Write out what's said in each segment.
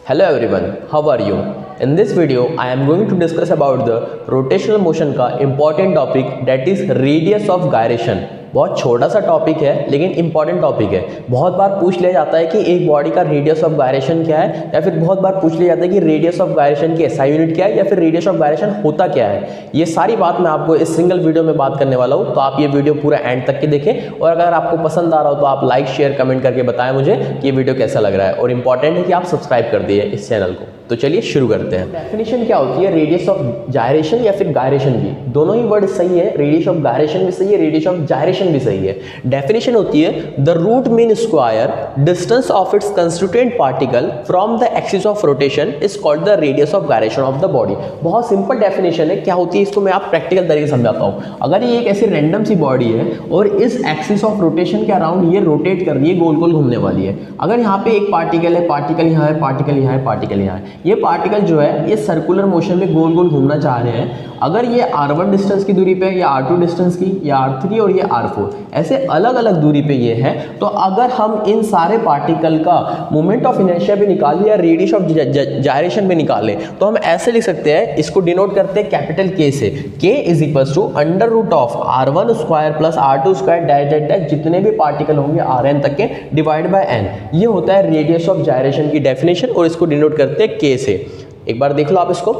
Hello everyone, how are you? In this video, I am going to discuss about the rotational motion का important topic that is radius of gyration। बहुत छोटा सा topic है लेकिन important topic है। बहुत बार पूछ लिया जाता है कि एक बॉडी का रेडियस ऑफ गायरेशन क्या है, या फिर बहुत बार पूछ लिया जाता है कि रेडियस ऑफ गायरेशन की एसआई यूनिट क्या है, या फिर रेडियस ऑफ गायरेशन होता क्या है। ये सारी बात मैं आपको इस सिंगल वीडियो में बात करने वाला हूँ, तो आप ये वीडियो पूरा एंड तक के देखें। और अगर आपको पसंद आ रहा हो तो आप लाइक शेयर कमेंट करके बताएं मुझे कि ये वीडियो कैसा लग रहा है। और इंपॉर्टेंट है कि आप सब्सक्राइब कर दिए इस चैनल को। तो चलिए शुरू करते हैं। डेफिनेशन क्या होती है रेडियस ऑफ जायरेशन या फिर गायरेशन की? दोनों ही वर्ड सही है, रेडियस ऑफ गायरेशन भी सही है, रेडियस ऑफ जायरेशन भी सही है। डेफिनेशन होती है the root mean square distance of its constituent particle from the axis of rotation is called the radius of gyration of the body. बहुत सिंपल डेफिनेशन है। क्या होती है इसको मैं आप प्रैक्टिकल तरीके से समझाता हूँ। अगर ये एक ऐसी रैंडम सी बॉडी है और इस एक्सिस ऑफ रोटेशन के अराउंड ये रोटेट कर रही है, गोल गोल घूमने वाली है। अगर यहाँ पे एक पार्टिकल है, पार्टिकल यहाँ है, पार्टिकल यहाँ है, पार्टिकल यहाँ है, ये पार्टिकल जो है ये सर्कुलर मोशन में गोल गोल घूमना चाह रहे हैं। अगर ये r1 डिस्टेंस की दूरी पे, या r2 डिस्टेंस की, या r3 और ये r4 ऐसे अलग अलग दूरी पे ये है, तो अगर हम इन सारे पार्टिकल का मोमेंट ऑफ इनर्शिया भी निकालें या रेडियस ऑफ जायरेशन भी निकालें, तो हम ऐसे लिख सकते हैं। इसको डिनोट करते हैं कैपिटल K से। K is equal to under root of r1 square plus r2 square dash dash dash जितने भी पार्टिकल होंगे rn तक के डिवाइड बाय n। ये होता है रेडियस ऑफ जायरेशन की डेफिनेशन, और इसको डिनोट करते हैं K से। एक बार देख लो आप इसको।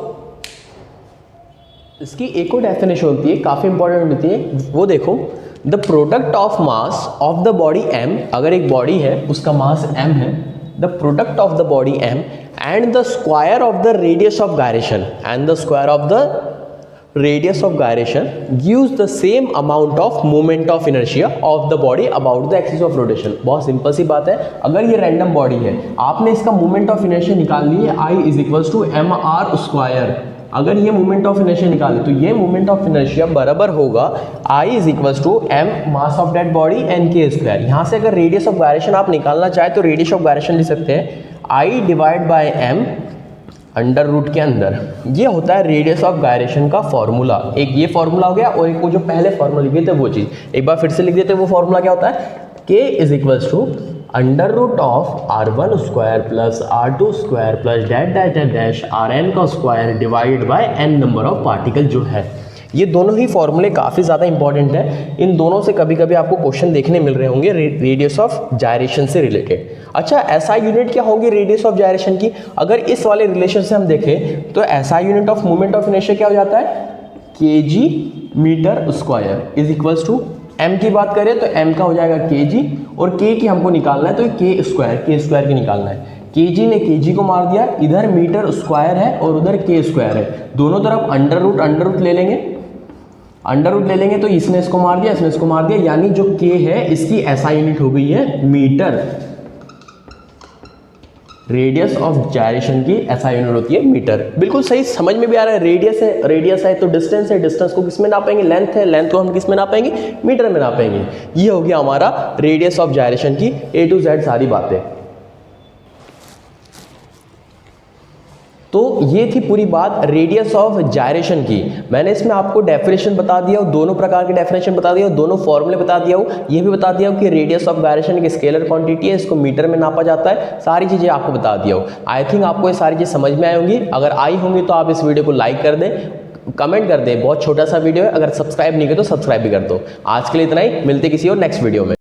इसकी एक और डेफिनेशन होती है, काफ़ी इंपॉर्टेंट होती है, वो देखो। The product of mass of the body m, अगर एक बॉडी है उसका मास m है, the product of the body m and the square of the radius of gyration and the square of the radius of gyration gives the same amount of moment of inertia of the body about the axis of rotation. बहुत simple सी बात है। अगर ये random body है, आपने इसका moment of inertia निकाल ली है, I is equal to M R square. अगर ये मोमेंट ऑफ इनर्शिया निकाले तो ये मोमेंट ऑफ इनर्शिया बराबर होगा I is equal to M mass of dead body and K square. यहाँ से अगर रेडियस ऑफ गायरेशन आप निकालना चाहे तो रेडियस ऑफ गायरेशन लिख सकते हैं I divide by M under root के अंदर। ये होता है रेडियस ऑफ गायरेशन का फॉर्मूला। एक ये फॉर्मूला हो गया, और एक वो जो पहले फॉर्मूला लिखे थे वो चीज़ एक बार फिर से लिख देते हैं। वो फॉर्मूला क्या होता है? K is equals to under root of r1 square plus r2 square plus dash dash dash dash rn का square divide by n number of particle जो है। ये दोनों ही फॉर्मूले काफ़ी ज़्यादा इंपॉर्टेंट है। इन दोनों से कभी कभी आपको क्वेश्चन देखने मिल रहे होंगे रेडियस ऑफ जायरेशन से रिलेटेड। अच्छा, एसआई यूनिट क्या होगी रेडियस ऑफ जायरेशन की? अगर इस वाले रिलेशन से हम देखें तो SI unit of moment of inertia क्या हो जाता है? kg metre square is equals to m की बात करें तो m का हो जाएगा kg, और k की हमको निकालना है तो k स्क्वायर की निकालना है। kg ने kg को मार दिया, इधर मीटर स्क्वायर है और उधर k स्क्वायर है, दोनों तरफ अंडर रूट ले लेंगे। अंडर रूट ले लेंगे तो इसने इसको मार दिया, इसने इसको मार दिया, यानी जो k है इसकी एसआई यूनिट हो गई है मीटर। रेडियस ऑफ जायरेशन की एसआई यूनिट होती है मीटर। बिल्कुल सही, समझ में भी आ रहा है। रेडियस है तो डिस्टेंस है, डिस्टेंस को किस में नापेंगे? लेंथ है, लेंथ को हम किस में नापेंगे? मीटर में नापेंगे। ये हो गया हमारा रेडियस ऑफ जायरेशन की A to Z सारी बातें। तो ये थी पूरी बात रेडियस ऑफ जायरेशन की। मैंने इसमें आपको डेफिनेशन बता दिया हूँ, दोनों प्रकार के डेफिनेशन बता दिया हूँ, दोनों फॉर्मूले बता दिया हूँ, ये भी बता दिया हूँ कि रेडियस ऑफ गायरेशन एक स्केलर क्वांटिटी है, इसको मीटर में नापा जाता है। सारी चीज़ें आपको बता दिया हूँ। आई थिंक आपको ये सारी चीज़ समझ में आई होंगी। अगर आई होंगी तो आप इस वीडियो को लाइक कर दें, कमेंट कर दें। बहुत छोटा सा वीडियो है, अगर सब्सक्राइब नहीं किया तो सब्सक्राइब भी कर दो। आज के लिए इतना ही, मिलते किसी और नेक्स्ट वीडियो में।